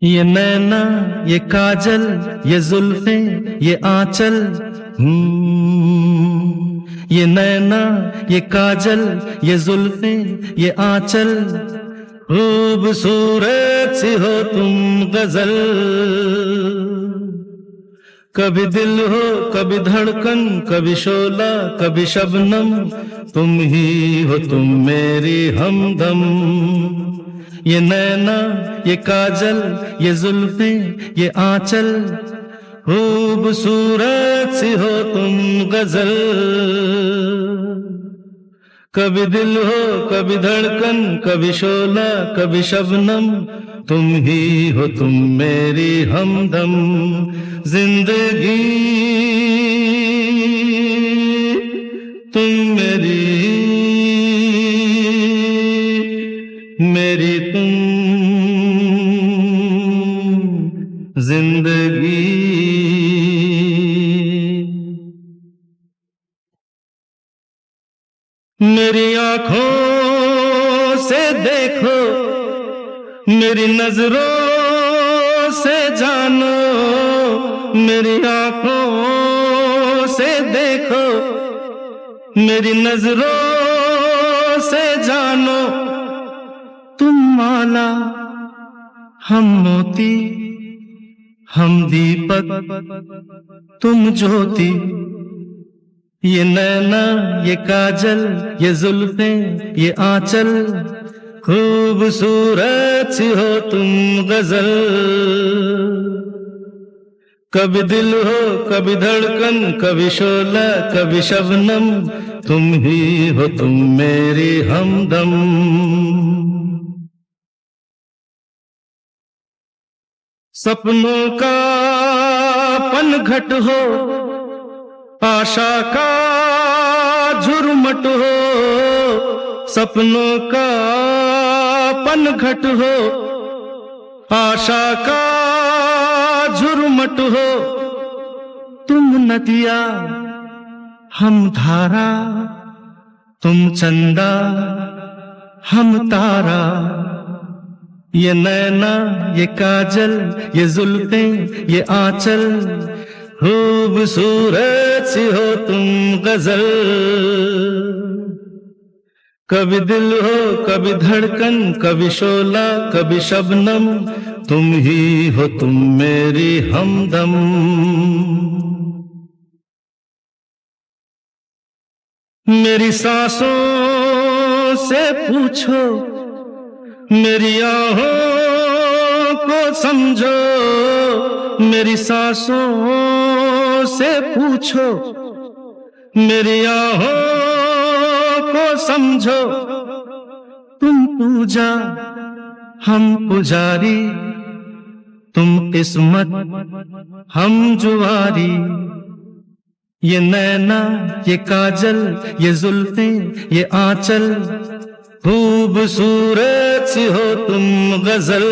ये नैना, ये काजल, ये जुल्फे, ये आंचल। ये नैना, ये काजल, ये जुल्फे, ये आंचल। खूबसूरत सी हो तुम गजल। कभी दिल हो, कभी धड़कन, कभी शोला, कभी शबनम। तुम ही हो, तुम मेरी हमदम। ये नैना, ये काजल, ये जुल्फे, ये आंचल। खूबसूरत सी हो तुम गजल। कभी दिल हो, कभी धड़कन, कभी शोला, कभी शबनम। तुम ही हो, तुम मेरी हमदम। जिंदगी तुम मेरी, मेरी तुम जिंदगी। मेरी आंखों से देखो, मेरी नजरों से जानो। मेरी आंखों से देखो, मेरी नजरों से जानो। तुम माला, हम मोती, हम दीपक, तुम ज्योति। ये नैना, ये काजल, ये जुल्फे, ये आंचल। खूबसूरत सी हो तुम गजल। कभी दिल हो, कभी धड़कन, कभी शोला, कभी शबनम। तुम ही हो, तुम मेरी हमदम। सपनों का पनघट हो, आशा का झुरमट हो। सपनों का पनघट हो, आशा का झुरमट हो। तुम नदिया, हम धारा, तुम चंदा, हम तारा। ये नैना, ये काजल, ये जुल्फे, ये आंचल। खूबसूरत सी हो तुम गजल। कभी दिल हो, कभी धड़कन, कभी शोला, कभी शबनम। तुम ही हो, तुम मेरी हमदम। मेरी सांसों से पूछो, मेरी आहों को समझो। मेरी सांसों से पूछो, मेरी आहों को समझो। तुम पूजा, हम पुजारी, तुम किस्मत, हम जुआरी। ये नैना, ये काजल, ये जुल्फे, ये आंचल। खूबसूरत सी हो तुम गजल।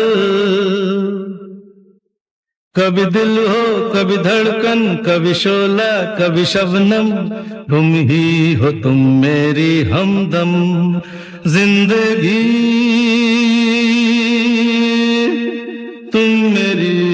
कभी दिल हो, कभी धड़कन, कभी शोला, कभी शबनम। तुम ही हो, तुम मेरी हमदम। जिंदगी तुम मेरी